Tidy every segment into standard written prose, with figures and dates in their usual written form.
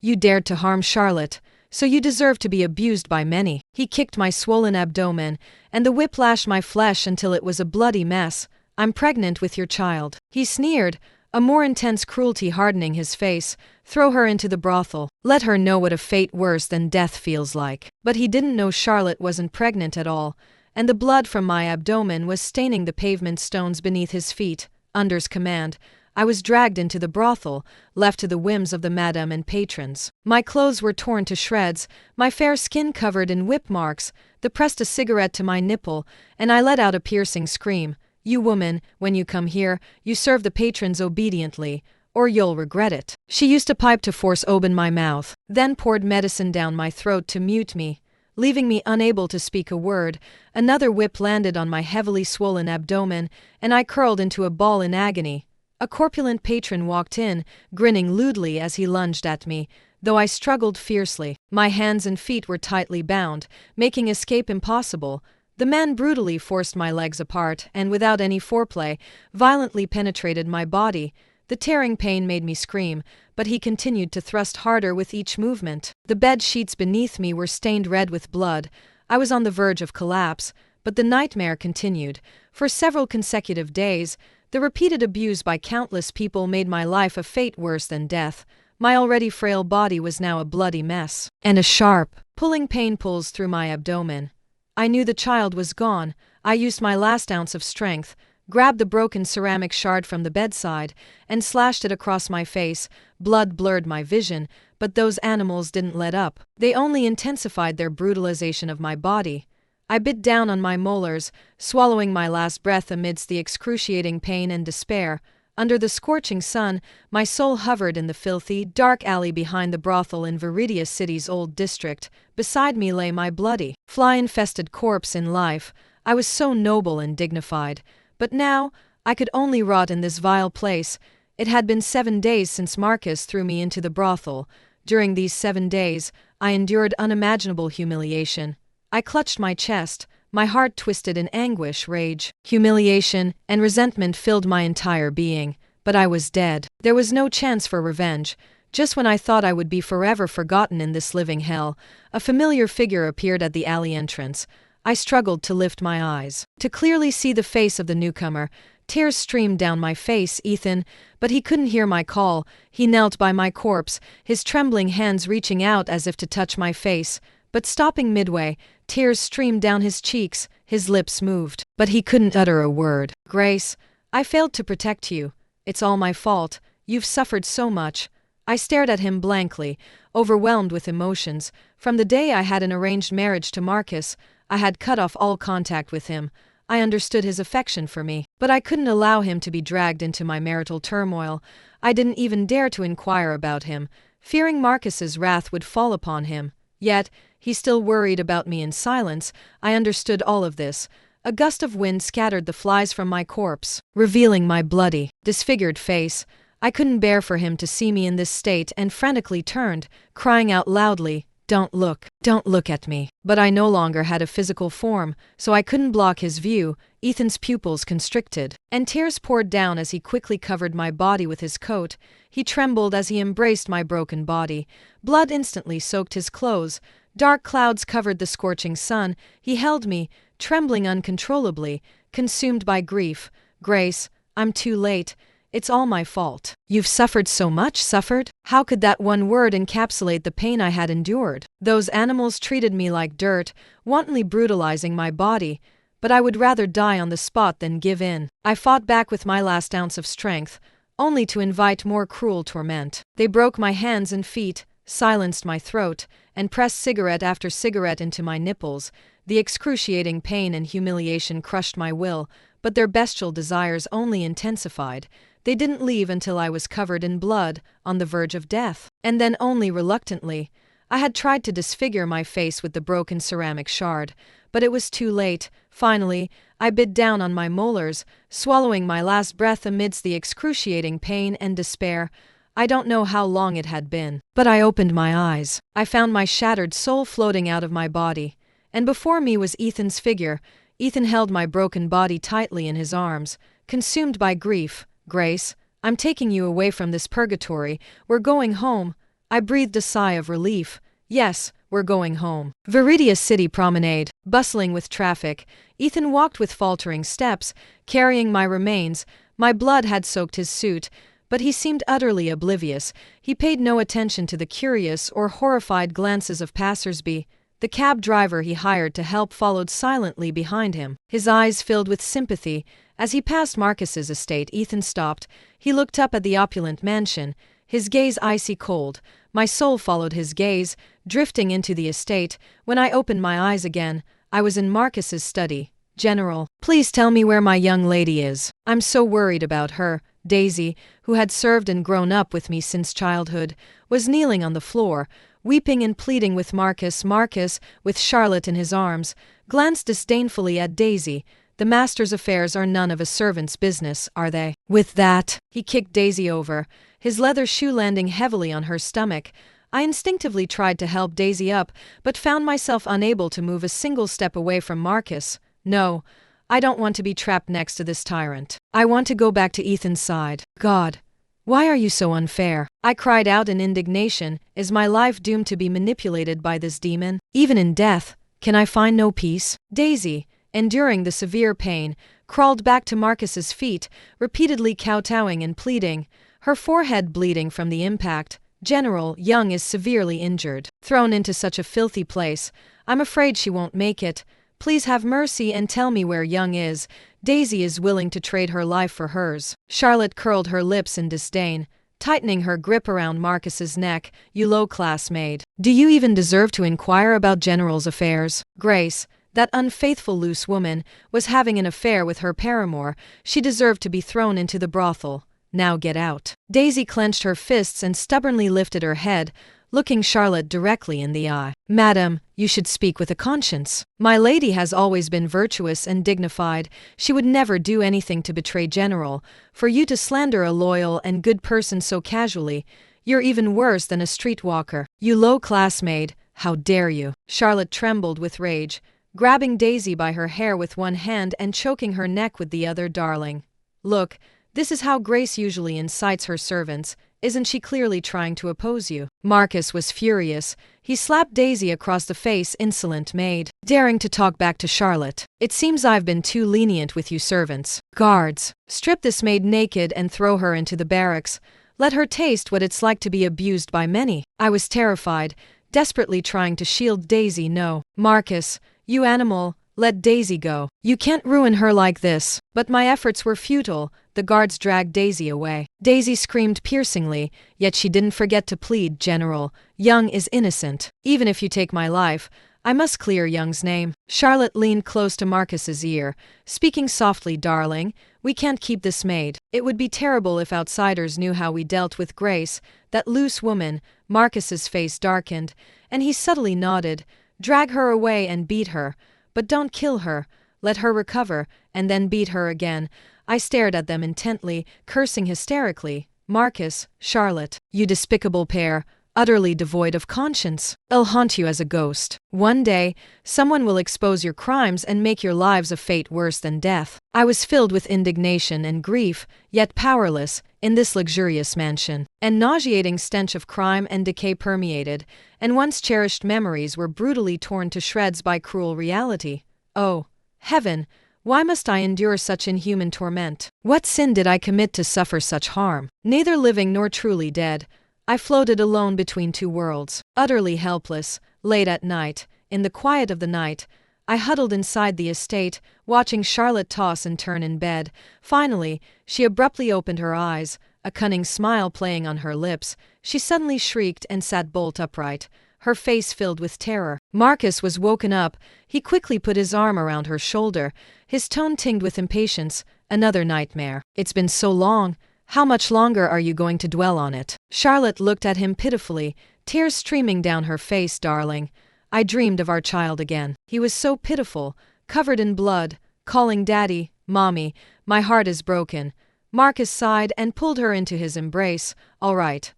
You dared to harm Charlotte, so you deserve to be abused by many. He kicked my swollen abdomen, and the whip lashed my flesh until it was a bloody mess. I'm pregnant with your child. He sneered, a more intense cruelty hardening his face. Throw her into the brothel. Let her know what a fate worse than death feels like. But he didn't know Charlotte wasn't pregnant at all, and the blood from my abdomen was staining the pavement stones beneath his feet. Under's command, I was dragged into the brothel, left to the whims of the madam and patrons. My clothes were torn to shreds, my fair skin covered in whip marks. They pressed a cigarette to my nipple, and I let out a piercing scream. You woman, when you come here, you serve the patrons obediently, or you'll regret it. She used a pipe to force open my mouth, then poured medicine down my throat to mute me, leaving me unable to speak a word. Another whip landed on my heavily swollen abdomen, and I curled into a ball in agony. A corpulent patron walked in, grinning lewdly as he lunged at me, though I struggled fiercely. My hands and feet were tightly bound, making escape impossible. The man brutally forced my legs apart and, without any foreplay, violently penetrated my body. The tearing pain made me scream, but he continued to thrust harder with each movement. The bed sheets beneath me were stained red with blood. I was on the verge of collapse, but the nightmare continued. For several consecutive days, the repeated abuse by countless people made my life a fate worse than death. My already frail body was now a bloody mess, and a sharp, pulling pain pulsed through my abdomen. I knew the child was gone. I used my last ounce of strength, grabbed the broken ceramic shard from the bedside, and slashed it across my face. Blood blurred my vision, but those animals didn't let up. They only intensified their brutalization of my body. I bit down on my molars, swallowing my last breath amidst the excruciating pain and despair. Under the scorching sun, my soul hovered in the filthy, dark alley behind the brothel in Viridia City's old district. Beside me lay my bloody, fly-infested corpse. In life, I was so noble and dignified, but now I could only rot in this vile place. It had been 7 days since Marcus threw me into the brothel. During these 7 days, I endured unimaginable humiliation. I clutched my chest, my heart twisted in anguish. Rage, humiliation, and resentment filled my entire being, but I was dead. There was no chance for revenge. Just when I thought I would be forever forgotten in this living hell, a familiar figure appeared at the alley entrance. I struggled to lift my eyes, to clearly see the face of the newcomer. Tears streamed down my face. Ethan, but he couldn't hear my call. He knelt by my corpse, his trembling hands reaching out as if to touch my face, but stopping midway. Tears streamed down his cheeks, his lips moved, but he couldn't utter a word. Grace, I failed to protect you. It's all my fault. You've suffered so much. I stared at him blankly, overwhelmed with emotions. From the day I had an arranged marriage to Marcus, I had cut off all contact with him. I understood his affection for me, but I couldn't allow him to be dragged into my marital turmoil. I didn't even dare to inquire about him, fearing Marcus's wrath would fall upon him. Yet, he still worried about me in silence. I understood all of this. A gust of wind scattered the flies from my corpse, revealing my bloody, disfigured face. I couldn't bear for him to see me in this state and frantically turned, crying out loudly, don't look at me. But I no longer had a physical form, so I couldn't block his view. Ethan's pupils constricted, and tears poured down as he quickly covered my body with his coat. He trembled as he embraced my broken body. Blood instantly soaked his clothes. Dark clouds covered the scorching sun. He held me, trembling uncontrollably, consumed by grief. Grace, I'm too late. It's all my fault. You've suffered so much. Suffered? How could that one word encapsulate the pain I had endured? Those animals treated me like dirt, wantonly brutalizing my body, but I would rather die on the spot than give in. I fought back with my last ounce of strength, only to invite more cruel torment. They broke my hands and feet, silenced my throat, and pressed cigarette after cigarette into my nipples. The excruciating pain and humiliation crushed my will, but their bestial desires only intensified. They didn't leave until I was covered in blood, on the verge of death. And then only reluctantly. I had tried to disfigure my face with the broken ceramic shard, but it was too late. Finally, I bit down on my molars, swallowing my last breath amidst the excruciating pain and despair. I don't know how long it had been, but I opened my eyes. I found my shattered soul floating out of my body, and before me was Ethan's figure. Ethan held my broken body tightly in his arms, consumed by grief. Grace, I'm taking you away from this purgatory. We're going home. I breathed a sigh of relief. Yes, we're going home. Viridia City Promenade, bustling with traffic. Ethan walked with faltering steps, carrying my remains. My blood had soaked his suit, but he seemed utterly oblivious. He paid no attention to the curious or horrified glances of passers-by. The cab driver he hired to help followed silently behind him, his eyes filled with sympathy. As he passed Marcus's estate, Ethan stopped. He looked up at the opulent mansion, his gaze icy cold. My soul followed his gaze, drifting into the estate. When I opened my eyes again, I was in Marcus's study. General, please tell me where my young lady is. I'm so worried about her. Daisy, who had served and grown up with me since childhood, was kneeling on the floor, weeping and pleading with Marcus. Marcus, with Charlotte in his arms, glanced disdainfully at Daisy. The master's affairs are none of a servant's business, are they? With that, he kicked Daisy over, his leather shoe landing heavily on her stomach. I instinctively tried to help Daisy up, but found myself unable to move a single step away from Marcus. No, I don't want to be trapped next to this tyrant. I want to go back to Ethan's side. God, why are you so unfair? I cried out in indignation. Is my life doomed to be manipulated by this demon? Even in death, can I find no peace? Daisy, enduring the severe pain, crawled back to Marcus's feet, repeatedly kowtowing and pleading, her forehead bleeding from the impact. General, Young is severely injured. Thrown into such a filthy place. I'm afraid she won't make it. Please have mercy and tell me where Young is. Daisy is willing to trade her life for hers. Charlotte curled her lips in disdain, tightening her grip around Marcus's neck. You low-class maid. Do you even deserve to inquire about General's affairs? Grace, that unfaithful loose woman, was having an affair with her paramour. She deserved to be thrown into the brothel. Now get out. Daisy clenched her fists and stubbornly lifted her head, looking Charlotte directly in the eye. Madam, you should speak with a conscience. My lady has always been virtuous and dignified. She would never do anything to betray General. For you to slander a loyal and good person so casually, you're even worse than a streetwalker. You low-class maid, how dare you? Charlotte trembled with rage, grabbing Daisy by her hair with one hand and choking her neck with the other. Darling, look, this is how Grace usually incites her servants. Isn't she clearly trying to oppose you? Marcus was furious. He slapped Daisy across the face. Insolent maid, daring to talk back to Charlotte. It seems I've been too lenient with you servants. Guards, strip this maid naked and throw her into the barracks. Let her taste what it's like to be abused by many. I was terrified, desperately trying to shield Daisy. No, Marcus, you animal, let Daisy go. You can't ruin her like this. But my efforts were futile. The guards dragged Daisy away. Daisy screamed piercingly, yet she didn't forget to plead. General, Young is innocent. Even if you take my life, I must clear Young's name. Charlotte leaned close to Marcus's ear, speaking softly. Darling, we can't keep this maid. It would be terrible if outsiders knew how we dealt with Grace, that loose woman. Marcus's face darkened, and he subtly nodded. Drag her away and beat her. But don't kill her. Let her recover, and then beat her again. I stared at them intently, cursing hysterically. Marcus, Charlotte, you despicable pair, utterly devoid of conscience. I'll haunt you as a ghost. One day, someone will expose your crimes and make your lives a fate worse than death. I was filled with indignation and grief, yet powerless, in this luxurious mansion. An nauseating stench of crime and decay permeated, and once cherished memories were brutally torn to shreds by cruel reality. Oh, heaven! Why must I endure such inhuman torment? What sin did I commit to suffer such harm? Neither living nor truly dead, I floated alone between two worlds. Utterly helpless, late at night, in the quiet of the night, I huddled inside the estate, watching Charlotte toss and turn in bed. Finally, she abruptly opened her eyes, a cunning smile playing on her lips. She suddenly shrieked and sat bolt upright, her face filled with terror. Marcus was woken up. He quickly put his arm around her shoulder, his tone tinged with impatience. Another nightmare. It's been so long. How much longer are you going to dwell on it? Charlotte looked at him pitifully, tears streaming down her face. Darling, I dreamed of our child again. He was so pitiful, covered in blood, calling Daddy, Mommy. My heart is broken. Marcus sighed and pulled her into his embrace. All right.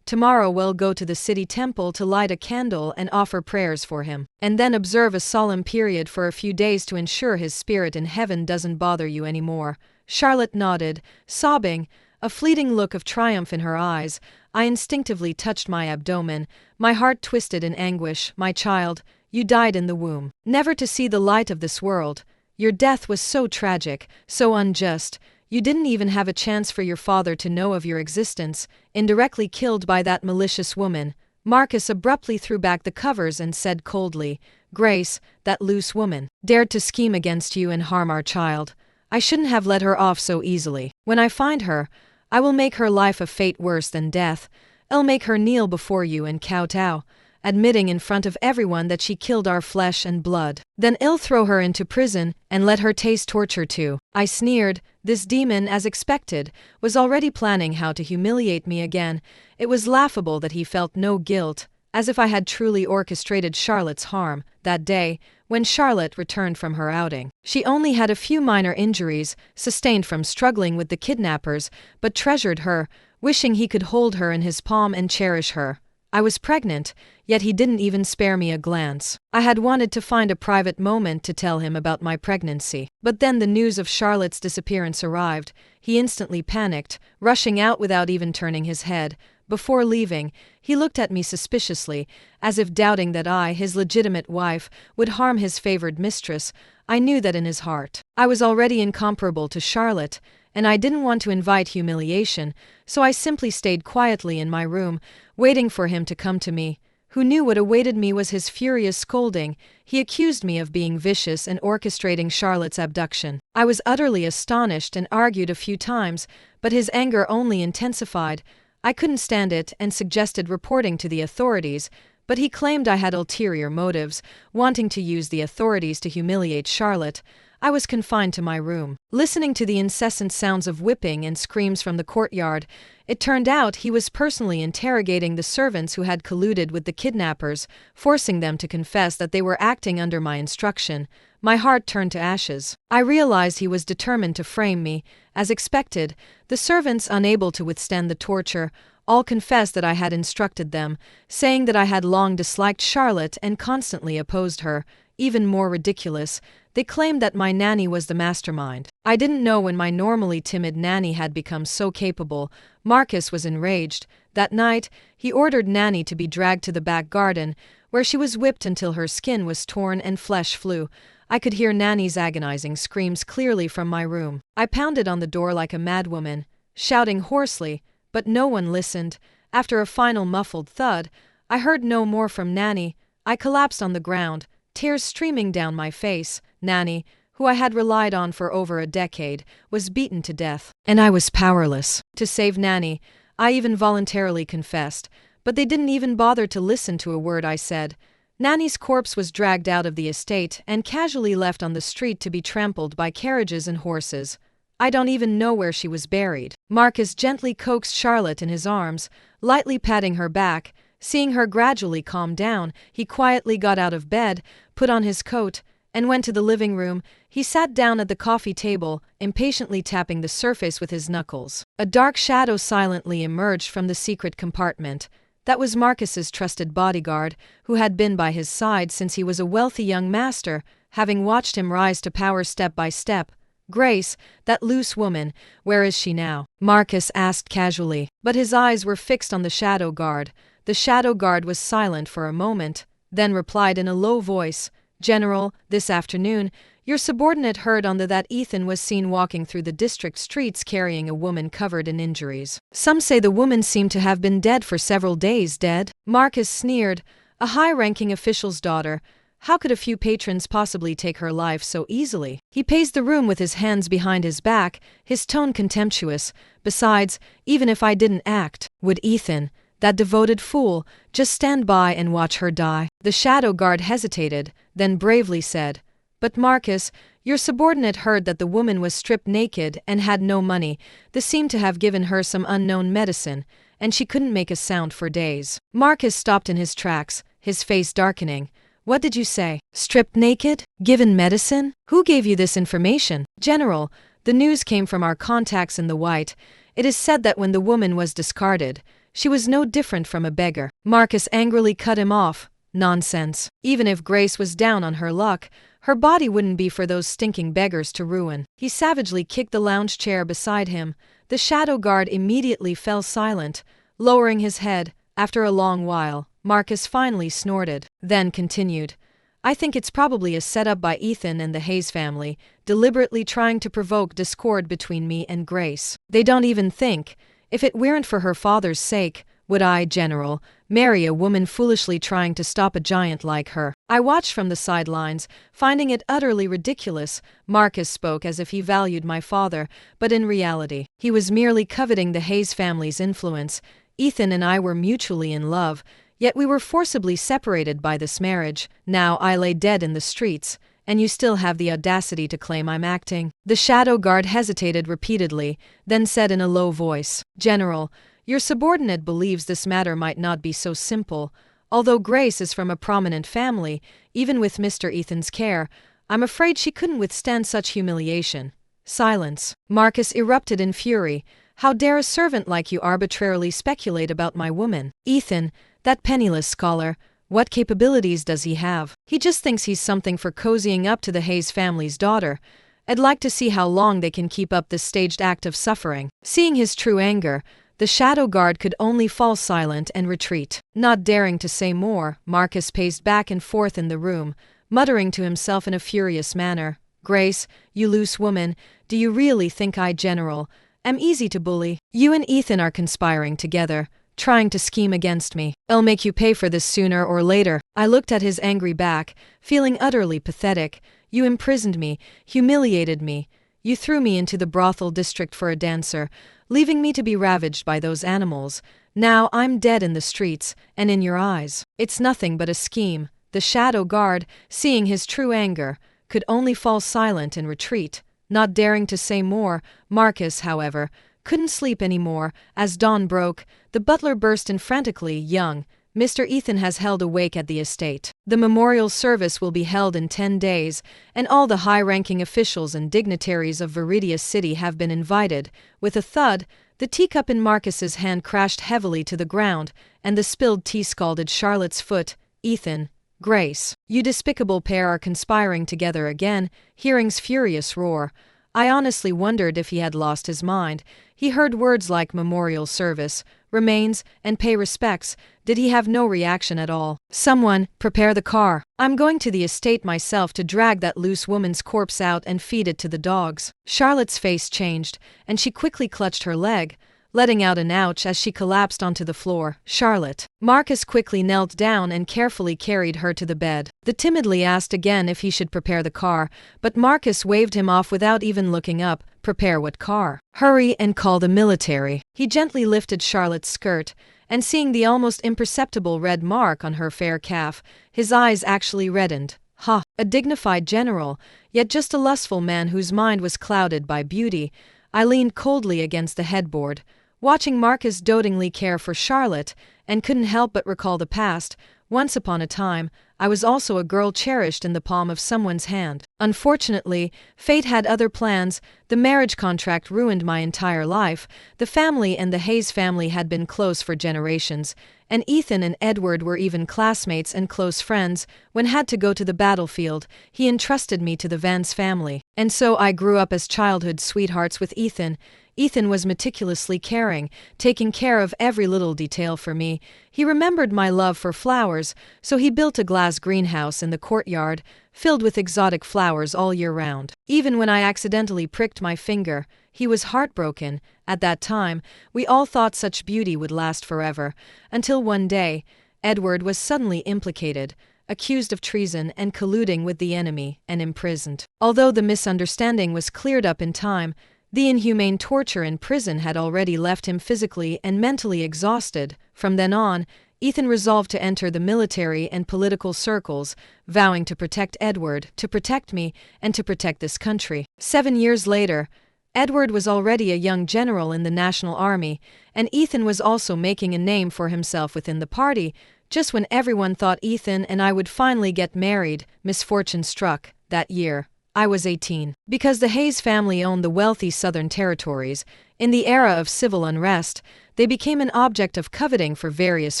Tomorrow we'll go to the city temple to light a candle and offer prayers for him, and then observe a solemn period for a few days to ensure his spirit in heaven doesn't bother you anymore. Charlotte nodded, sobbing, a fleeting look of triumph in her eyes. I instinctively touched my abdomen, my heart twisted in anguish. My child, you died in the womb, never to see the light of this world. Your death was so tragic, so unjust. You didn't even have a chance for your father to know of your existence, indirectly killed by that malicious woman. Marcus abruptly threw back the covers and said coldly, Grace, that loose woman, dared to scheme against you and harm our child. I shouldn't have let her off so easily. When I find her, I will make her life a fate worse than death. I'll make her kneel before you and kowtow, admitting in front of everyone that she killed our flesh and blood. Then I'll throw her into prison and let her taste torture too. I sneered. This demon, as expected, was already planning how to humiliate me again. It was laughable that he felt no guilt, as if I had truly orchestrated Charlotte's harm. That day, when Charlotte returned from her outing, she only had a few minor injuries, sustained from struggling with the kidnappers, but treasured her, wishing he could hold her in his palm and cherish her. I was pregnant, yet he didn't even spare me a glance. I had wanted to find a private moment to tell him about my pregnancy. But then the news of Charlotte's disappearance arrived. He instantly panicked, rushing out without even turning his head. Before leaving, he looked at me suspiciously, as if doubting that I, his legitimate wife, would harm his favored mistress. I knew that in his heart. I was already incomparable to Charlotte, and I didn't want to invite humiliation, so I simply stayed quietly in my room, waiting for him to come to me. Who knew what awaited me was his furious scolding. He accused me of being vicious and orchestrating Charlotte's abduction. I was utterly astonished and argued a few times, but his anger only intensified. I couldn't stand it and suggested reporting to the authorities, but he claimed I had ulterior motives, wanting to use the authorities to humiliate Charlotte. I was confined to my room, listening to the incessant sounds of whipping and screams from the courtyard. It turned out he was personally interrogating the servants who had colluded with the kidnappers, forcing them to confess that they were acting under my instruction. My heart turned to ashes. I realized he was determined to frame me. As expected, the servants, unable to withstand the torture, all confessed that I had instructed them, saying that I had long disliked Charlotte and constantly opposed her. Even more ridiculous, they claimed that my nanny was the mastermind. I didn't know when my normally timid nanny had become so capable. Marcus was enraged. That night, he ordered Nanny to be dragged to the back garden, where she was whipped until her skin was torn and flesh flew. I could hear Nanny's agonizing screams clearly from my room. I pounded on the door like a madwoman, shouting hoarsely, but no one listened. After a final muffled thud, I heard no more from Nanny. I collapsed on the ground, tears streaming down my face. Nanny, who I had relied on for over a decade, was beaten to death, and I was powerless. To save Nanny, I even voluntarily confessed, but they didn't even bother to listen to a word I said. Nanny's corpse was dragged out of the estate and casually left on the street to be trampled by carriages and horses. I don't even know where she was buried. Marcus gently coaxed Charlotte in his arms, lightly patting her back. Seeing her gradually calm down, he quietly got out of bed, put on his coat, and went to the living room. He sat down at the coffee table, impatiently tapping the surface with his knuckles. A dark shadow silently emerged from the secret compartment. That was Marcus's trusted bodyguard, who had been by his side since he was a wealthy young master, having watched him rise to power step by step. Grace, that loose woman, where is she now? Marcus asked casually, but his eyes were fixed on the shadow guard. The shadow guard was silent for a moment, then replied in a low voice, General, this afternoon, your subordinate heard on that Ethan was seen walking through the district streets carrying a woman covered in injuries. Some say the woman seemed to have been dead for several days. Dead? Marcus sneered. A high-ranking official's daughter. How could a few patrons possibly take her life so easily? He paced the room with his hands behind his back, his tone contemptuous. Besides, even if I didn't act, would Ethan, that devoted fool, just stand by and watch her die? The shadow guard hesitated, then bravely said, But Marcus, your subordinate heard that the woman was stripped naked and had no money. This seemed to have given her some unknown medicine, and she couldn't make a sound for days. Marcus stopped in his tracks, his face darkening. What did you say? Stripped naked? Given medicine? Who gave you this information? General, the news came from our contacts in the White. It is said that when the woman was discarded, she was no different from a beggar. Marcus angrily cut him off. Nonsense. Even if Grace was down on her luck, her body wouldn't be for those stinking beggars to ruin. He savagely kicked the lounge chair beside him. The shadow guard immediately fell silent, Lowering his head, after a long while, Marcus finally snorted, then continued. I think it's probably a setup by Ethan and the Hayes family, deliberately trying to provoke discord between me and Grace. They don't even think, if it weren't for her father's sake, would I, General, marry a woman foolishly trying to stop a giant like her. I watched from the sidelines, finding it utterly ridiculous. Marcus spoke as if he valued my father, but in reality, he was merely coveting the Hayes family's influence. Ethan and I were mutually in love, yet we were forcibly separated by this marriage. Now I lay dead in the streets, and you still have the audacity to claim I'm acting. The shadow guard hesitated repeatedly, then said in a low voice, General, your subordinate believes this matter might not be so simple. Although Grace is from a prominent family, even with Mr. Ethan's care, I'm afraid she couldn't withstand such humiliation. Silence. Marcus erupted in fury. How dare a servant like you arbitrarily speculate about my woman? Ethan, that penniless scholar, what capabilities does he have? He just thinks he's something for cozying up to the Hayes family's daughter. I'd like to see how long they can keep up this staged act of suffering. Seeing his true anger, the shadow guard could only fall silent and retreat. Not daring to say more, Marcus paced back and forth in the room, muttering to himself in a furious manner, Grace, you loose woman, do you really think I, General, am easy to bully? You and Ethan are conspiring together, trying to scheme against me. I'll make you pay for this sooner or later. I looked at his angry back, feeling utterly pathetic. You imprisoned me, humiliated me. You threw me into the brothel district for a dancer, leaving me to be ravaged by those animals. Now I'm dead in the streets, and in your eyes, it's nothing but a scheme. The shadow guard, seeing his true anger, could only fall silent and retreat. Not daring to say more, Marcus, however, couldn't sleep any more. As dawn broke, the butler burst in frantically, young Mr. Ethan has held a wake at the estate. The memorial service will be held in 10 days, and all the high-ranking officials and dignitaries of Viridius City have been invited. With a thud, the teacup in Marcus's hand crashed heavily to the ground, and the spilled tea scalded Charlotte's foot. Ethan, Grace, you despicable pair are conspiring together again. Hearing's furious roar. I honestly wondered if he had lost his mind. He heard words like memorial service, remains, and pay respects. Did he have no reaction at all? Someone, prepare the car. I'm going to the estate myself to drag that loose woman's corpse out and feed it to the dogs. Charlotte's face changed, and she quickly clutched her leg, letting out an ouch as she collapsed onto the floor. Charlotte. Marcus quickly knelt down and carefully carried her to the bed. The timidly asked again if he should prepare the car, but Marcus waved him off without even looking up. Prepare what car? Hurry and call the military. He gently lifted Charlotte's skirt, and seeing the almost imperceptible red mark on her fair calf, his eyes actually reddened. Ha! A dignified general, yet just a lustful man whose mind was clouded by beauty. I leaned coldly against the headboard, watching Marcus dotingly care for Charlotte, and couldn't help but recall the past. Once upon a time, I was also a girl cherished in the palm of someone's hand. Unfortunately, fate had other plans. The marriage contract ruined my entire life. The family and the Hayes family had been close for generations, and Ethan and Edward were even classmates and close friends. When had to go to the battlefield, he entrusted me to the Vance family. And so I grew up as childhood sweethearts with Ethan. Ethan was meticulously caring, taking care of every little detail for me. He remembered my love for flowers, so he built a glass greenhouse in the courtyard, filled with exotic flowers all year round. Even when I accidentally pricked my finger, he was heartbroken. At that time, we all thought such beauty would last forever, until one day, Edward was suddenly implicated, accused of treason and colluding with the enemy, and imprisoned. Although the misunderstanding was cleared up in time, the inhumane torture in prison had already left him physically and mentally exhausted. From then on, Ethan resolved to enter the military and political circles, vowing to protect Edward, to protect me, and to protect this country. 7 years later, Edward was already a young general in the National Army, and Ethan was also making a name for himself within the party. Just when everyone thought Ethan and I would finally get married, misfortune struck. That year, I was 18. Because the Hayes family owned the wealthy Southern territories, in the era of civil unrest, they became an object of coveting for various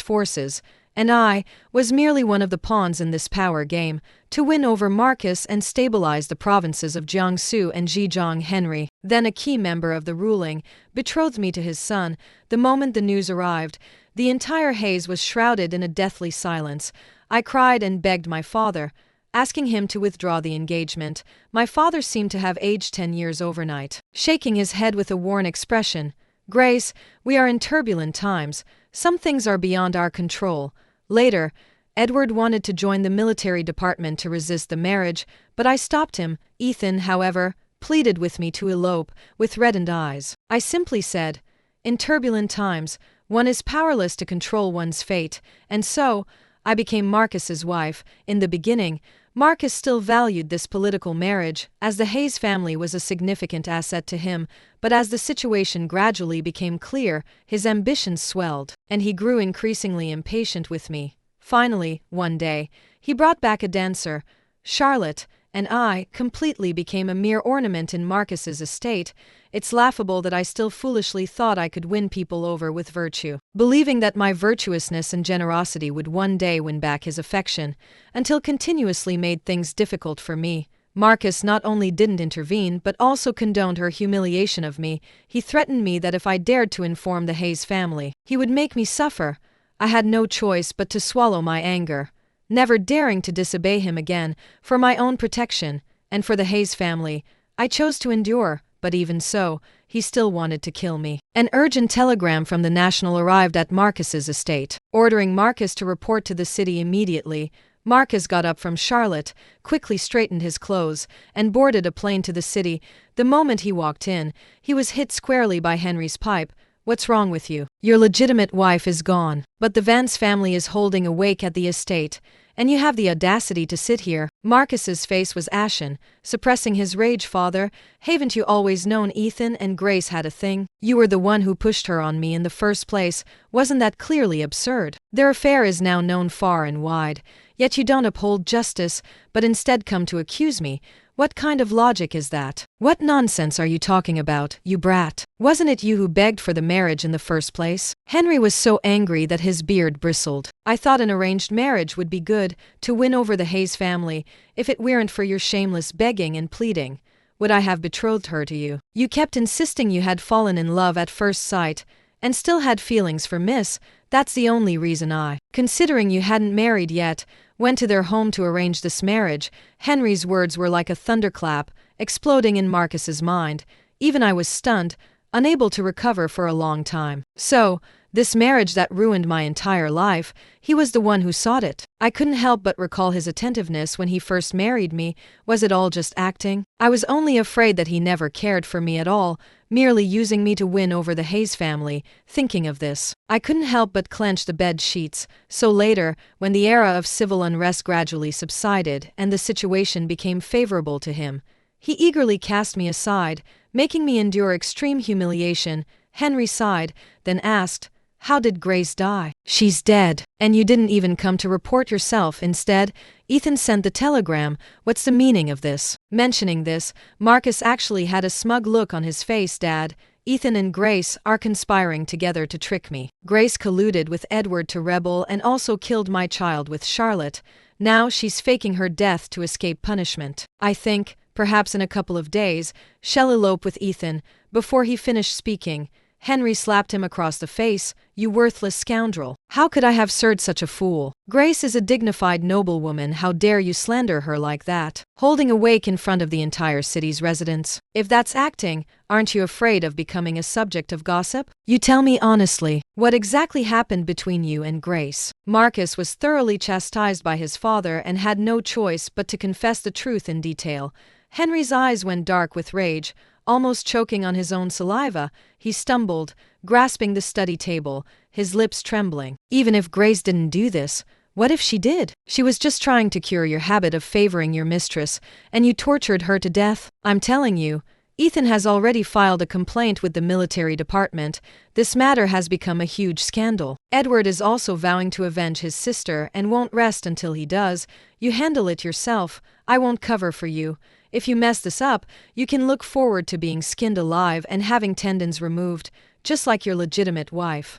forces, and I was merely one of the pawns in this power game, to win over Marcus and stabilize the provinces of Jiangsu and Zhejiang. Henry Then a key member of the ruling betrothed me to his son. The moment the news arrived, the entire haze was shrouded in a deathly silence. I cried and begged my father, asking him to withdraw the engagement. My father seemed to have aged 10 years overnight, shaking his head with a worn expression. Grace, we are in turbulent times. Some things are beyond our control. Later, Edward wanted to join the military department to resist the marriage, but I stopped him. Ethan, however, pleaded with me to elope, with reddened eyes. I simply said, in turbulent times, one is powerless to control one's fate, and so, I became Marcus's wife. In the beginning, Marcus still valued this political marriage, as the Hayes family was a significant asset to him, but as the situation gradually became clear, his ambitions swelled, and he grew increasingly impatient with me. Finally, one day, he brought back a dancer, Charlotte, and I completely became a mere ornament in Marcus's estate. It's laughable that I still foolishly thought I could win people over with virtue, believing that my virtuousness and generosity would one day win back his affection, until continuously made things difficult for me. Marcus not only didn't intervene but also condoned her humiliation of me. He threatened me that if I dared to inform the Hayes family, he would make me suffer. I had no choice but to swallow my anger, never daring to disobey him again. For my own protection, and for the Hayes family, I chose to endure, but even so, he still wanted to kill me. An urgent telegram from the National arrived at Marcus's estate, ordering Marcus to report to the city immediately. Marcus got up from Charlotte, quickly straightened his clothes, and boarded a plane to the city. The moment he walked in, he was hit squarely by Henry's pipe. What's wrong with you? Your legitimate wife is gone, but the Vance family is holding a wake at the estate, and you have the audacity to sit here. Marcus's face was ashen, suppressing his rage. Father, haven't you always known Ethan and Grace had a thing? You were the one who pushed her on me in the first place. Wasn't that clearly absurd? Their affair is now known far and wide, yet you don't uphold justice, but instead come to accuse me. What kind of logic is that? What nonsense are you talking about, you brat? Wasn't it you who begged for the marriage in the first place? Henry was so angry that his beard bristled. I thought an arranged marriage would be good, to win over the Hayes family. If it weren't for your shameless begging and pleading, would I have betrothed her to you? You kept insisting you had fallen in love at first sight, and still had feelings for Miss. That's the only reason I, considering you hadn't married yet, went to their home to arrange this marriage. Henry's words were like a thunderclap, exploding in Marcus's mind. Even I was stunned, unable to recover for a long time. So, this marriage that ruined my entire life, he was the one who sought it. I couldn't help but recall his attentiveness when he first married me. Was it all just acting? I was only afraid that he never cared for me at all, merely using me to win over the Hayes family. Thinking of this, I couldn't help but clench the bed sheets. So later, when the era of civil unrest gradually subsided and the situation became favorable to him, he eagerly cast me aside, making me endure extreme humiliation. Henry sighed, then asked, "How did Grace die?" "She's dead. And you didn't even come to report yourself. Instead, Ethan sent the telegram. What's the meaning of this?" Mentioning this, Marcus actually had a smug look on his face. "Dad, Ethan and Grace are conspiring together to trick me. Grace colluded with Edward to rebel and also killed my child with Charlotte. Now she's faking her death to escape punishment. I think, perhaps in a couple of days, she'll elope with Ethan." Before he finished speaking, Henry slapped him across the face. "You worthless scoundrel. How could I have served such a fool? Grace is a dignified noblewoman. How dare you slander her like that? Holding a wake in front of the entire city's residents. If that's acting, aren't you afraid of becoming a subject of gossip? You tell me honestly, what exactly happened between you and Grace?" Marcus was thoroughly chastised by his father and had no choice but to confess the truth in detail. Henry's eyes went dark with rage. Almost choking on his own saliva, he stumbled, grasping the study table, his lips trembling. "Even if Grace didn't do this, what if she did? She was just trying to cure your habit of favoring your mistress, and you tortured her to death. I'm telling you, Ethan has already filed a complaint with the military department. This matter has become a huge scandal. Edward is also vowing to avenge his sister and won't rest until he does. You handle it yourself. I won't cover for you. If you mess this up, you can look forward to being skinned alive and having tendons removed, just like your legitimate wife."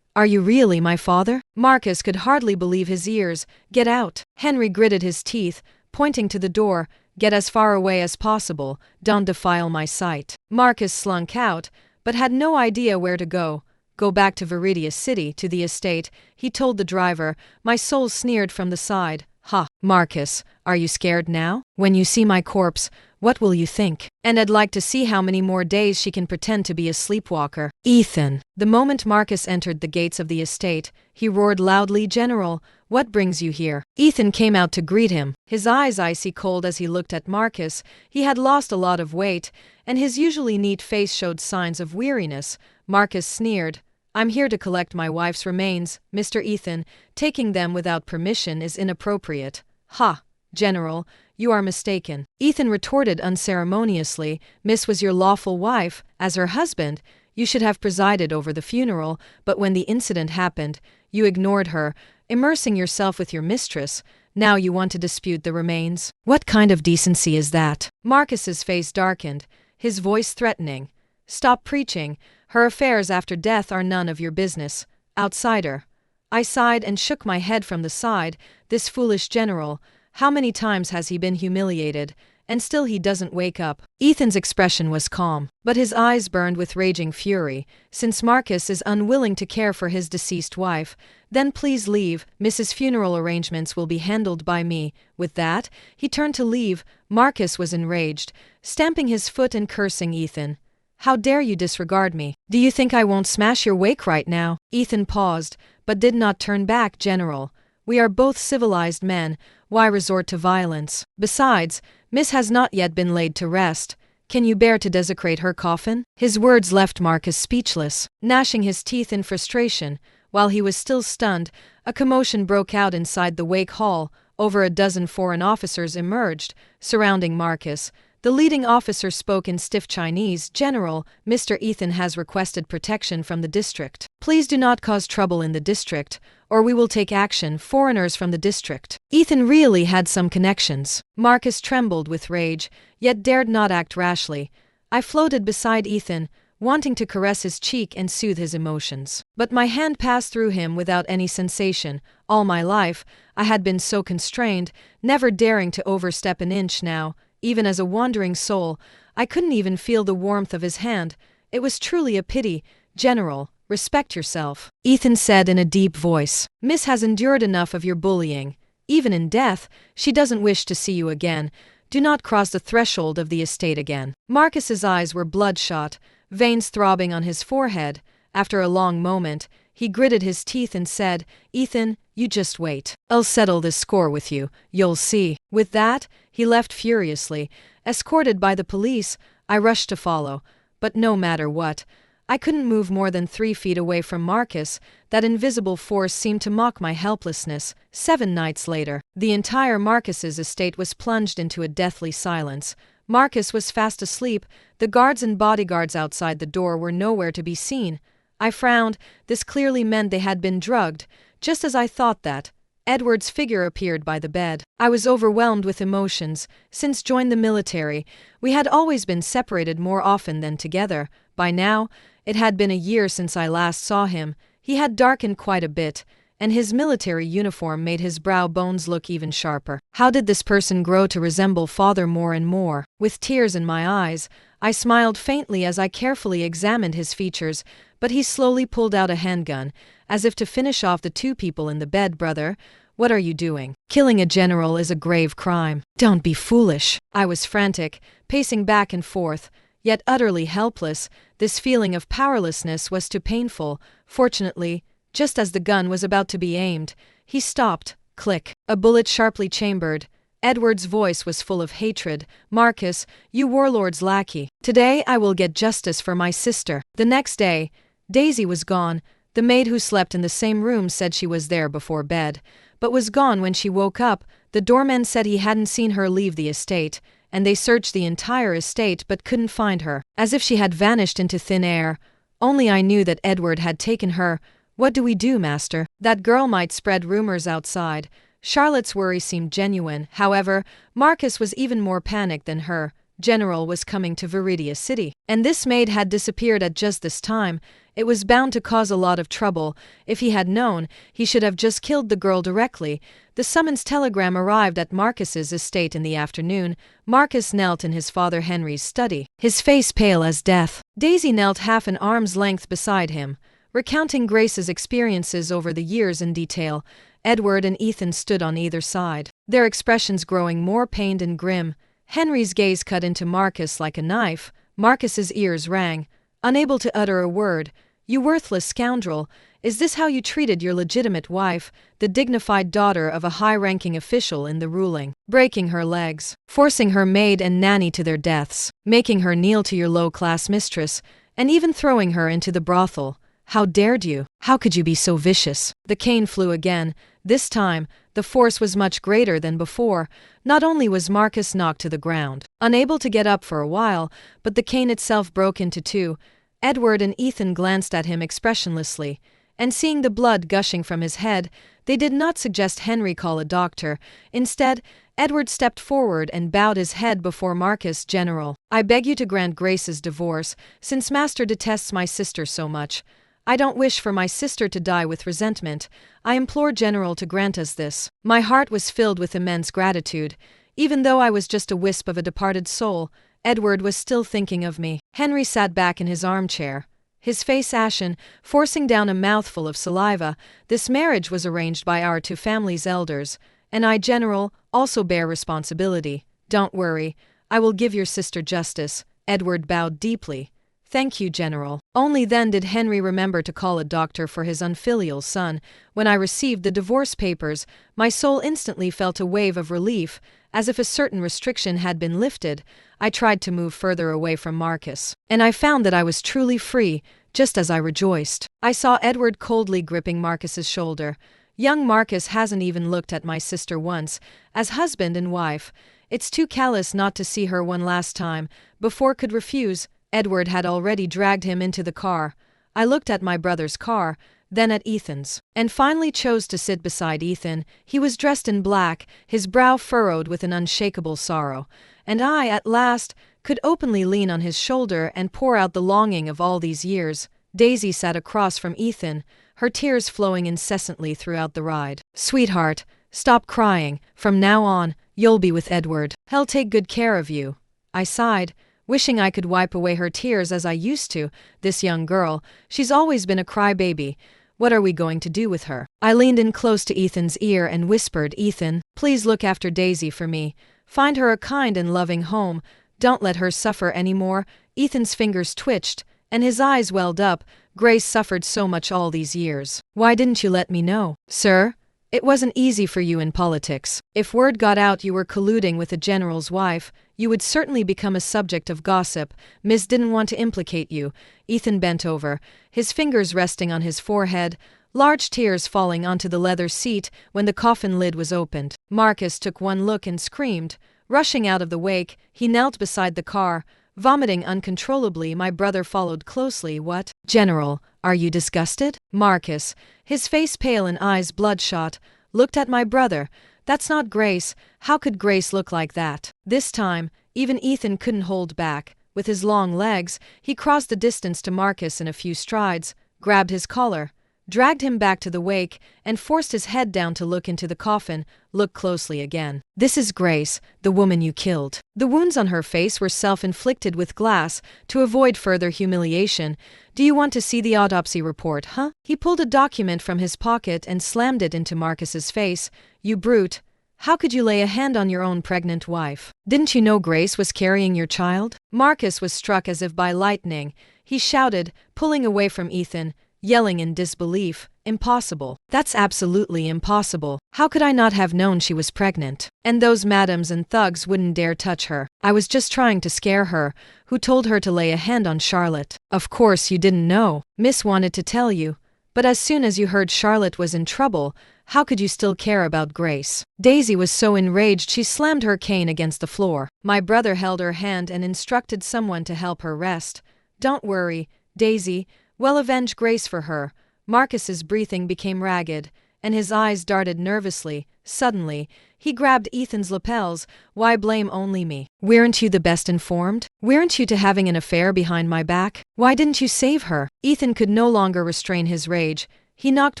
Are you really my father?" Marcus could hardly believe his ears. "Get out." Henry gritted his teeth, pointing to the door. Get as far away as possible, don't defile my sight. Marcus slunk out, but had no idea where to go. Go back to Viridia City, to the estate, he told the driver. My soul sneered from the side. Ha, Marcus, are you scared now? When you see my corpse, what will you think? And I'd like to see how many more days she can pretend to be a sleepwalker. Ethan. The moment Marcus entered the gates of the estate, he roared loudly, General, what brings you here? Ethan came out to greet him, his eyes icy cold as he looked at Marcus. He had lost a lot of weight, and his usually neat face showed signs of weariness. Marcus sneered. I'm here to collect my wife's remains, Mr. Ethan. Taking them without permission is inappropriate. Ha, General, you are mistaken. Ethan retorted unceremoniously. Miss was your lawful wife. As her husband, you should have presided over the funeral, but when the incident happened, you ignored her, immersing yourself with your mistress. Now you want to dispute the remains? What kind of decency is that? Marcus's face darkened, his voice threatening. Stop preaching. Her affairs after death are none of your business. Outsider. I sighed and shook my head from the side. This foolish general. How many times has he been humiliated, and still he doesn't wake up? Ethan's expression was calm, but his eyes burned with raging fury. Since Marcus is unwilling to care for his deceased wife, then please leave. Mrs. Funeral arrangements will be handled by me. With that, he turned to leave. Marcus was enraged, stamping his foot and cursing Ethan. How dare you disregard me? Do you think I won't smash your wake right now? Ethan paused, but did not turn back. General, we are both civilized men. Why resort to violence? Besides, Miss has not yet been laid to rest. Can you bear to desecrate her coffin? His words left Marcus speechless. Gnashing his teeth in frustration, while he was still stunned, a commotion broke out inside the wake hall. Over a dozen foreign officers emerged, surrounding Marcus. The leading officer spoke in stiff Chinese. General, Mr. Ethan has requested protection from the district. Please do not cause trouble in the district, or we will take action. Foreigners from the district. Ethan really had some connections. Marcus trembled with rage, yet dared not act rashly. I floated beside Ethan, wanting to caress his cheek and soothe his emotions. But my hand passed through him without any sensation. All my life, I had been so constrained, never daring to overstep an inch. Now, even as a wandering soul, I couldn't even feel the warmth of his hand. It was truly a pity. General, respect yourself, Ethan said in a deep voice. Miss has endured enough of your bullying. Even in death, she doesn't wish to see you again. Do not cross the threshold of the estate again. Marcus's eyes were bloodshot, veins throbbing on his forehead. After a long moment, he gritted his teeth and said, Ethan, you just wait. I'll settle this score with you, you'll see. With that, he left furiously. Escorted by the police, I rushed to follow. But no matter what, I couldn't move more than 3 feet away from Marcus. That invisible force seemed to mock my helplessness. 7 nights later, the entire Marcus's estate was plunged into a deathly silence. Marcus was fast asleep. The guards and bodyguards outside the door were nowhere to be seen. I frowned. This clearly meant they had been drugged. Just as I thought that, Edward's figure appeared by the bed. I was overwhelmed with emotions. Since joined the military, we had always been separated more often than together. By now, it had been a year since I last saw him. He had darkened quite a bit, and his military uniform made his brow bones look even sharper. How did this person grow to resemble father more and more? With tears in my eyes, I smiled faintly as I carefully examined his features, but he slowly pulled out a handgun, as if to finish off the 2 people in the bed. Brother, what are you doing? Killing a general is a grave crime. Don't be foolish. I was frantic, pacing back and forth, yet utterly helpless. This feeling of powerlessness was too painful. Fortunately, just as the gun was about to be aimed, he stopped. Click. A bullet sharply chambered. Edward's voice was full of hatred. Marcus, you warlord's lackey. Today I will get justice for my sister. The next day, Daisy was gone. The maid who slept in the same room said she was there before bed, but was gone when she woke up. The doorman said he hadn't seen her leave the estate, and they searched the entire estate but couldn't find her, as if she had vanished into thin air. Only I knew that Edward had taken her. What do we do, master? That girl might spread rumors outside. Charlotte's worry seemed genuine. However, Marcus was even more panicked than her. General was coming to Viridia City, and this maid had disappeared at just this time. It was bound to cause a lot of trouble. If he had known, he should have just killed the girl directly. The summons telegram arrived at Marcus's estate in the afternoon. Marcus knelt in his father Henry's study, his face pale as death. Daisy knelt half an arm's length beside him, recounting Grace's experiences over the years in detail. Edward and Ethan stood on either side, their expressions growing more pained and grim. Henry's gaze cut into Marcus like a knife. Marcus's ears rang, unable to utter a word. "You worthless scoundrel, is this how you treated your legitimate wife, the dignified daughter of a high-ranking official in the ruling? Breaking her legs, forcing her maid and nanny to their deaths, making her kneel to your low-class mistress, and even throwing her into the brothel. How dared you? How could you be so vicious?" The cane flew again. This time, the force was much greater than before. Not only was Marcus knocked to the ground, unable to get up for a while, but the cane itself broke into two. Edward and Ethan glanced at him expressionlessly, and seeing the blood gushing from his head, they did not suggest Henry call a doctor. Instead, Edward stepped forward and bowed his head before Marcus. "General, I beg you to grant Grace's divorce, since Master detests my sister so much. I don't wish for my sister to die with resentment. I implore General to grant us this." My heart was filled with immense gratitude. Even though I was just a wisp of a departed soul, Edward was still thinking of me. Henry sat back in his armchair, his face ashen, forcing down a mouthful of saliva. "This marriage was arranged by our two families' elders, and I, General, also bear responsibility. Don't worry, I will give your sister justice." Edward bowed deeply. "Thank you, General." Only then did Henry remember to call a doctor for his unfilial son. When I received the divorce papers, my soul instantly felt a wave of relief, as if a certain restriction had been lifted. I tried to move further away from Marcus, and I found that I was truly free, just as I rejoiced. I saw Edward coldly gripping Marcus's shoulder. "Young Marcus hasn't even looked at my sister once, as husband and wife. It's too callous not to see her one last time, before could refuse." Edward had already dragged him into the car. I looked at my brother's car, then at Ethan's, and finally chose to sit beside Ethan. He was dressed in black, his brow furrowed with an unshakable sorrow, and I, at last, could openly lean on his shoulder and pour out the longing of all these years. Daisy sat across from Ethan, her tears flowing incessantly throughout the ride. "Sweetheart, stop crying. From now on, you'll be with Edward. He'll take good care of you." I sighed, wishing I could wipe away her tears as I used to. This young girl, she's always been a crybaby. What are we going to do with her? I leaned in close to Ethan's ear and whispered, "Ethan, please look after Daisy for me. Find her a kind and loving home. Don't let her suffer anymore." Ethan's fingers twitched, and his eyes welled up. "Grace suffered so much all these years. Why didn't you let me know?" "Sir, it wasn't easy for you in politics. If word got out you were colluding with a general's wife, you would certainly become a subject of gossip. Miss didn't want to implicate you." Ethan bent over, his fingers resting on his forehead, large tears falling onto the leather seat when the coffin lid was opened. Marcus took one look and screamed. Rushing out of the wake, he knelt beside the car, vomiting uncontrollably. My brother followed closely. "What? General, are you disgusted?" Marcus, his face pale and eyes bloodshot, looked at my brother. "That's not Grace. How could Grace look like that?" This time, even Ethan couldn't hold back. With his long legs, he crossed the distance to Marcus in a few strides, grabbed his collar, dragged him back to the wake, and forced his head down to look into the coffin. "Look closely again. This is Grace, the woman you killed." The wounds on her face were self-inflicted with glass, to avoid further humiliation. "Do you want to see the autopsy report, huh?" He pulled a document from his pocket and slammed it into Marcus's face. "You brute. How could you lay a hand on your own pregnant wife? Didn't you know Grace was carrying your child?" Marcus was struck as if by lightning. He shouted, pulling away from Ethan, yelling in disbelief, "Impossible. That's absolutely impossible. How could I not have known she was pregnant? And those madams and thugs wouldn't dare touch her. I was just trying to scare her. Who told her to lay a hand on Charlotte?" "Of course you didn't know. Miss wanted to tell you. But as soon as you heard Charlotte was in trouble, how could you still care about Grace?" Daisy was so enraged she slammed her cane against the floor. My brother held her hand and instructed someone to help her rest. "Don't worry, Daisy. We'll avenge Grace for her." Marcus's breathing became ragged, and his eyes darted nervously. Suddenly, he grabbed Ethan's lapels. Why blame only me? Weren't you the best informed? Weren't you to having an affair behind my back? Why didn't you save her? Ethan could no longer restrain his rage. He knocked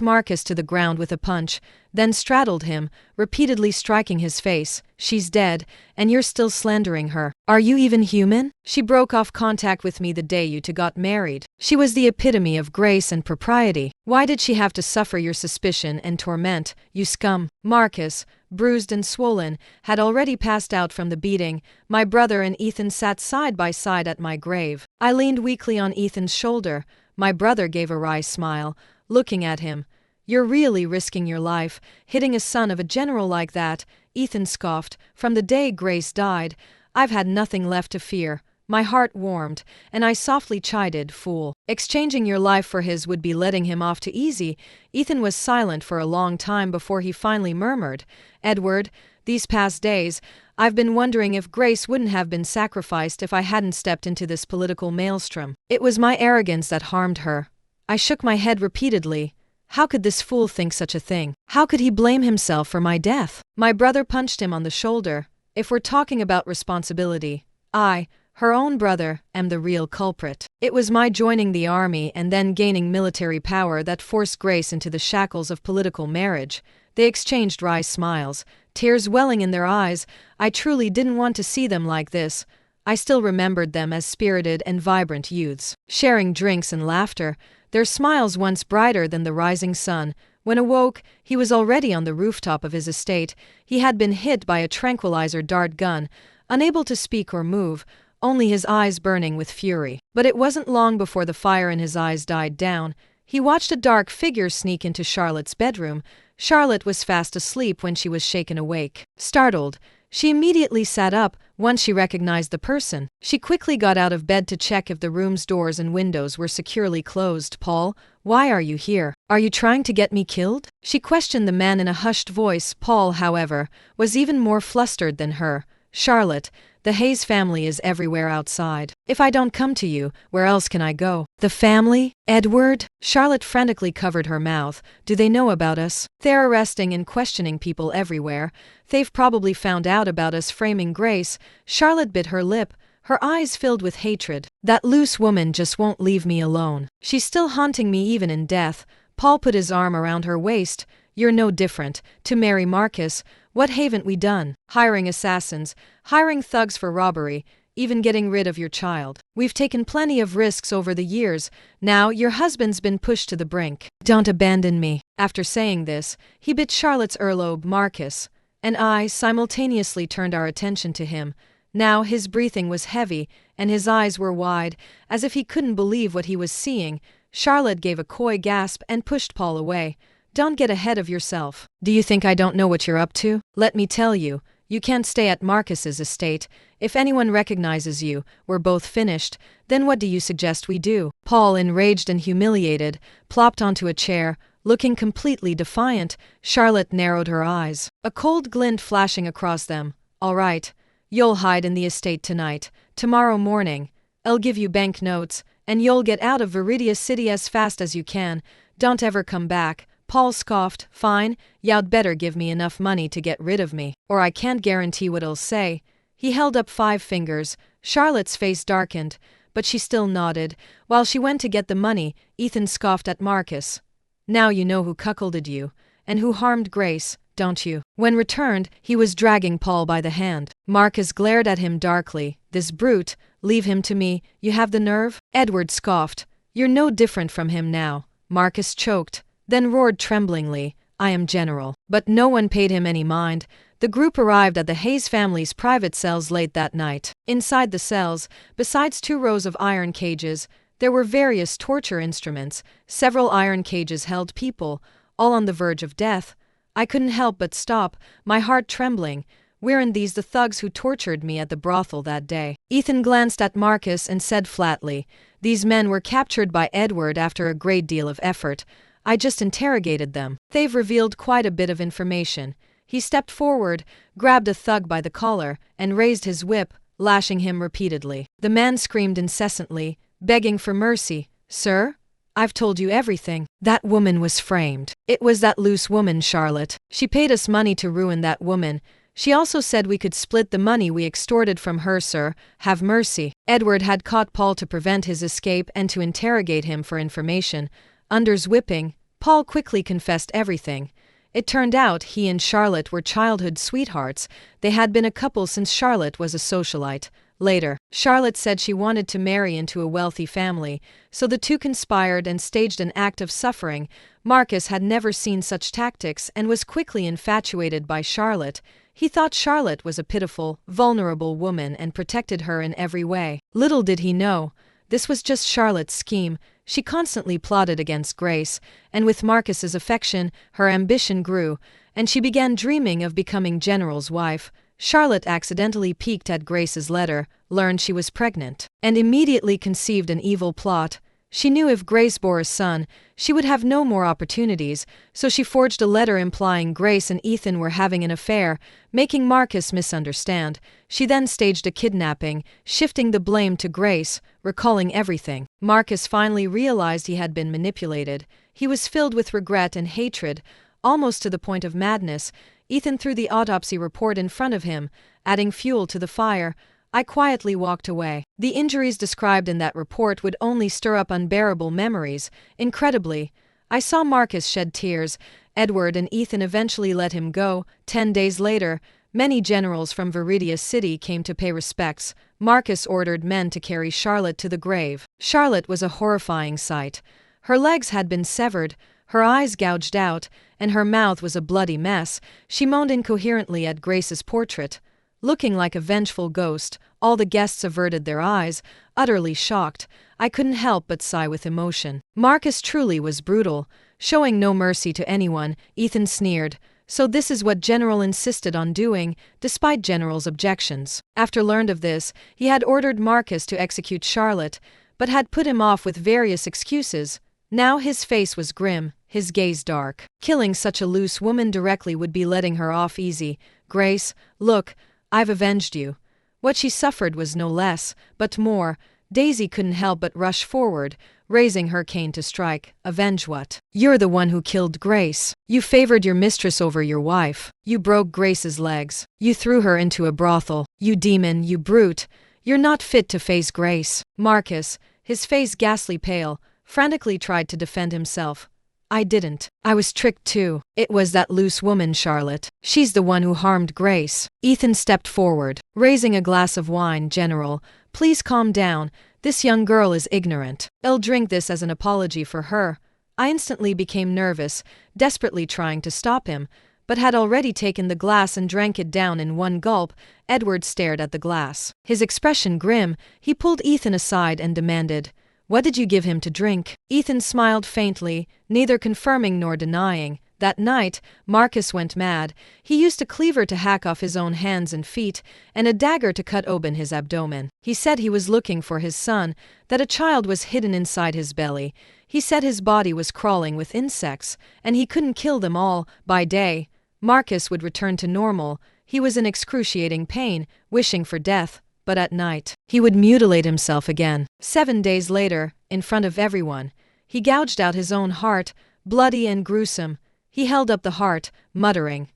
Marcus to the ground with a punch, then straddled him, repeatedly striking his face. She's dead, and you're still slandering her. Are you even human? She broke off contact with me the day you two got married. She was the epitome of grace and propriety. Why did she have to suffer your suspicion and torment, you scum? Marcus, bruised and swollen, had already passed out from the beating. My brother and Ethan sat side by side at my grave. I leaned weakly on Ethan's shoulder. My brother gave a wry smile, looking at him. You're really risking your life, hitting a son of a general like that, Ethan scoffed. From the day Grace died, I've had nothing left to fear. My heart warmed, and I softly chided, fool. Exchanging your life for his would be letting him off too easy. Ethan was silent for a long time before he finally murmured, Edward, these past days, I've been wondering if Grace wouldn't have been sacrificed if I hadn't stepped into this political maelstrom. It was my arrogance that harmed her. I shook my head repeatedly. How could this fool think such a thing? How could he blame himself for my death? My brother punched him on the shoulder. If we're talking about responsibility, I, her own brother, am the real culprit. It was my joining the army and then gaining military power that forced Grace into the shackles of political marriage. They exchanged wry smiles, tears welling in their eyes. I truly didn't want to see them like this. I still remembered them as spirited and vibrant youths, sharing drinks and laughter, their smiles once brighter than the rising sun. When awoke, he was already on the rooftop of his estate. He had been hit by a tranquilizer dart gun, unable to speak or move, only his eyes burning with fury. But it wasn't long before the fire in his eyes died down. He watched a dark figure sneak into Charlotte's bedroom. Charlotte was fast asleep when she was shaken awake. Startled, she immediately sat up. Once she recognized the person, she quickly got out of bed to check if the room's doors and windows were securely closed. Paul, why are you here? Are you trying to get me killed? She questioned the man in a hushed voice. Paul, however, was even more flustered than her. Charlotte, the Hayes family is everywhere outside. If I don't come to you, where else can I go? The family? Edward? Charlotte frantically covered her mouth. Do they know about us? They're arresting and questioning people everywhere. They've probably found out about us framing Grace. Charlotte bit her lip, her eyes filled with hatred. That loose woman just won't leave me alone. She's still haunting me even in death. Paul put his arm around her waist. You're no different. To marry Marcus, what haven't we done? Hiring assassins, hiring thugs for robbery, even getting rid of your child. We've taken plenty of risks over the years. Now your husband's been pushed to the brink. Don't abandon me. After saying this, he bit Charlotte's earlobe. Marcus and I simultaneously turned our attention to him. Now his breathing was heavy, and his eyes were wide, as if he couldn't believe what he was seeing. Charlotte gave a coy gasp and pushed Paul away. Don't get ahead of yourself. Do you think I don't know what you're up to? Let me tell you, you can't stay at Marcus's estate. If anyone recognizes you, we're both finished. Then what do you suggest we do? Paul, enraged and humiliated, plopped onto a chair, looking completely defiant. Charlotte narrowed her eyes, a cold glint flashing across them. All right, you'll hide in the estate tonight. Tomorrow morning, I'll give you bank notes, and you'll get out of Viridia City as fast as you can. Don't ever come back. Paul scoffed. Fine, you'd better give me enough money to get rid of me, or I can't guarantee what he'll say. He held up 5 fingers. Charlotte's face darkened, but she still nodded. While she went to get the money, Ethan scoffed at Marcus. Now you know who cuckolded you, and who harmed Grace, don't you? When returned, he was dragging Paul by the hand. Marcus glared at him darkly. This brute, leave him to me, you have the nerve? Edward scoffed. You're no different from him now. Marcus choked, then roared tremblingly, I am general. But no one paid him any mind. The group arrived at the Hayes family's private cells late that night. Inside the cells, besides 2 rows of iron cages, there were various torture instruments. Several iron cages held people, all on the verge of death. I couldn't help but stop, my heart trembling. Weren't these the thugs who tortured me at the brothel that day? Ethan glanced at Marcus and said flatly, these men were captured by Edward after a great deal of effort. I just interrogated them. They've revealed quite a bit of information. He stepped forward, grabbed a thug by the collar, and raised his whip, lashing him repeatedly. The man screamed incessantly, begging for mercy. Sir? I've told you everything. That woman was framed. It was that loose woman, Charlotte. She paid us money to ruin that woman. She also said we could split the money we extorted from her, sir. Have mercy." Edward had caught Paul to prevent his escape and to interrogate him for information. Under's whipping, Paul quickly confessed everything. It turned out he and Charlotte were childhood sweethearts. They had been a couple since Charlotte was a socialite. Later, Charlotte said she wanted to marry into a wealthy family, so the two conspired and staged an act of suffering. Marcus had never seen such tactics and was quickly infatuated by Charlotte. He thought Charlotte was a pitiful, vulnerable woman and protected her in every way. Little did he know, this was just Charlotte's scheme. She constantly plotted against Grace, and with Marcus's affection, her ambition grew, and she began dreaming of becoming General's wife. Charlotte accidentally peeked at Grace's letter, learned she was pregnant, and immediately conceived an evil plot. She knew if Grace bore a son, she would have no more opportunities, so she forged a letter implying Grace and Ethan were having an affair, making Marcus misunderstand. She then staged a kidnapping, shifting the blame to Grace, recalling everything. Marcus finally realized he had been manipulated. He was filled with regret and hatred, almost to the point of madness. Ethan threw the autopsy report in front of him, adding fuel to the fire. I quietly walked away. The injuries described in that report would only stir up unbearable memories. Incredibly, I saw Marcus shed tears. Edward and Ethan eventually let him go. 10 days later, many generals from Viridia City came to pay respects. Marcus ordered men to carry Charlotte to the grave. Charlotte was a horrifying sight. Her legs had been severed, her eyes gouged out, and her mouth was a bloody mess. She moaned incoherently at Grace's portrait. Looking like a vengeful ghost, all the guests averted their eyes, utterly shocked. I couldn't help but sigh with emotion. Marcus truly was brutal, showing no mercy to anyone. Ethan sneered. So this is what General insisted on doing, despite General's objections. After learned of this, he had ordered Marcus to execute Charlotte, but had put him off with various excuses. Now his face was grim, his gaze dark. Killing such a loose woman directly would be letting her off easy. Grace, look, I've avenged you. What she suffered was no less, but more. Daisy couldn't help but rush forward, raising her cane to strike. Avenge what? You're the one who killed Grace. You favored your mistress over your wife. You broke Grace's legs. You threw her into a brothel. You demon, you brute. You're not fit to face Grace. Marcus, his face ghastly pale, frantically tried to defend himself. I didn't. I was tricked too. It was that loose woman, Charlotte. She's the one who harmed Grace. Ethan stepped forward, raising a glass of wine. General, please calm down. This young girl is ignorant. I'll drink this as an apology for her. I instantly became nervous, desperately trying to stop him, but had already taken the glass and drank it down in one gulp. Edward stared at the glass. His expression grim, he pulled Ethan aside and demanded, "What did you give him to drink?" Ethan smiled faintly, neither confirming nor denying. That night, Marcus went mad. He used a cleaver to hack off his own hands and feet, and a dagger to cut open his abdomen. He said he was looking for his son, that a child was hidden inside his belly. He said his body was crawling with insects, and he couldn't kill them all. By day, Marcus would return to normal. He was in excruciating pain, wishing for death. But at night, he would mutilate himself again. 7 days later, in front of everyone, he gouged out his own heart, bloody and gruesome. He held up the heart, muttering,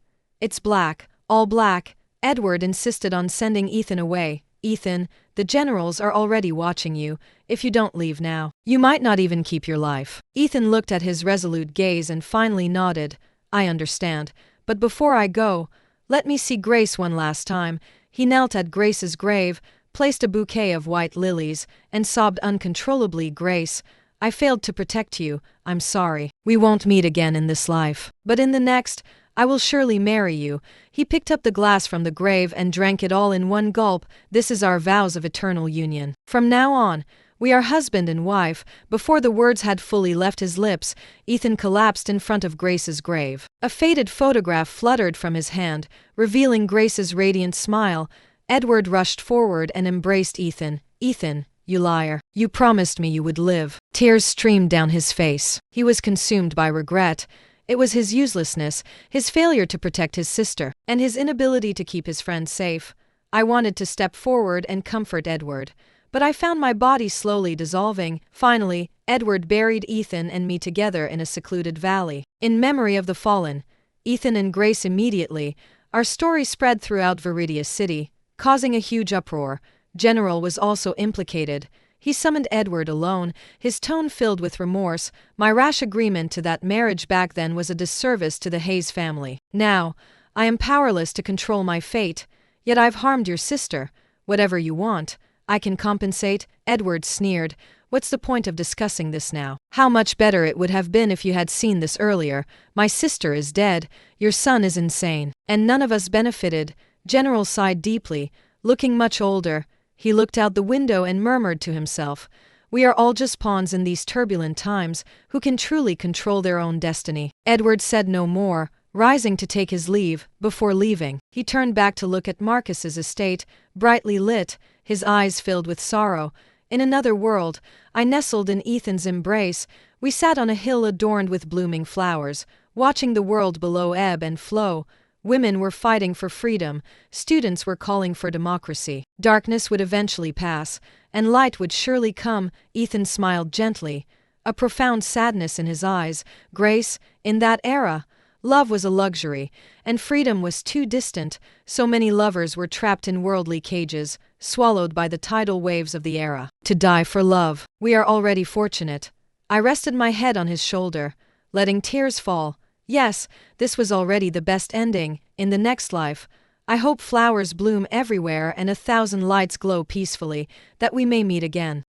"It's black, all black." Edward insisted on sending Ethan away. "Ethan, the generals are already watching you. If you don't leave now, you might not even keep your life." Ethan looked at his resolute gaze and finally nodded. "I understand, but before I go, let me see Grace one last time." He knelt at Grace's grave, placed a bouquet of white lilies, and sobbed uncontrollably. "Grace, I failed to protect you. I'm sorry. We won't meet again in this life, but in the next, I will surely marry you." He picked up the glass from the grave and drank it all in one gulp. "This is our vows of eternal union. From now on, we are husband and wife." Before the words had fully left his lips, Ethan collapsed in front of Grace's grave. A faded photograph fluttered from his hand, revealing Grace's radiant smile. Edward rushed forward and embraced Ethan. "Ethan, you liar. You promised me you would live." Tears streamed down his face. He was consumed by regret. It was his uselessness, his failure to protect his sister, and his inability to keep his friend safe. I wanted to step forward and comfort Edward, but I found my body slowly dissolving. Finally, Edward buried Ethan and me together in a secluded valley. In memory of the fallen, Ethan and Grace immediately, our story spread throughout Viridia City, causing a huge uproar. General was also implicated. He summoned Edward alone, his tone filled with remorse. My rash agreement to that marriage back then was a disservice to the Hayes family. Now, I am powerless to control my fate, yet I've harmed your sister. Whatever you want, I can compensate. Edward sneered. What's the point of discussing this now? How much better it would have been if you had seen this earlier. My sister is dead, your son is insane, and none of us benefited. General sighed deeply, looking much older. He looked out the window and murmured to himself, "We are all just pawns in these turbulent times. Who can truly control their own destiny?" Edward said no more, rising to take his leave. Before leaving, he turned back to look at Marcus's estate, brightly lit, his eyes filled with sorrow. In another world, I nestled in Ethan's embrace. We sat on a hill adorned with blooming flowers, watching the world below ebb and flow. Women were fighting for freedom, students were calling for democracy. Darkness would eventually pass, and light would surely come. Ethan smiled gently, a profound sadness in his eyes. Grace, in that era, love was a luxury, and freedom was too distant. So many lovers were trapped in worldly cages, swallowed by the tidal waves of the era. To die for love. We are already fortunate. I rested my head on his shoulder, letting tears fall. Yes, this was already the best ending. In the next life, I hope flowers bloom everywhere and 1,000 lights glow peacefully, that we may meet again.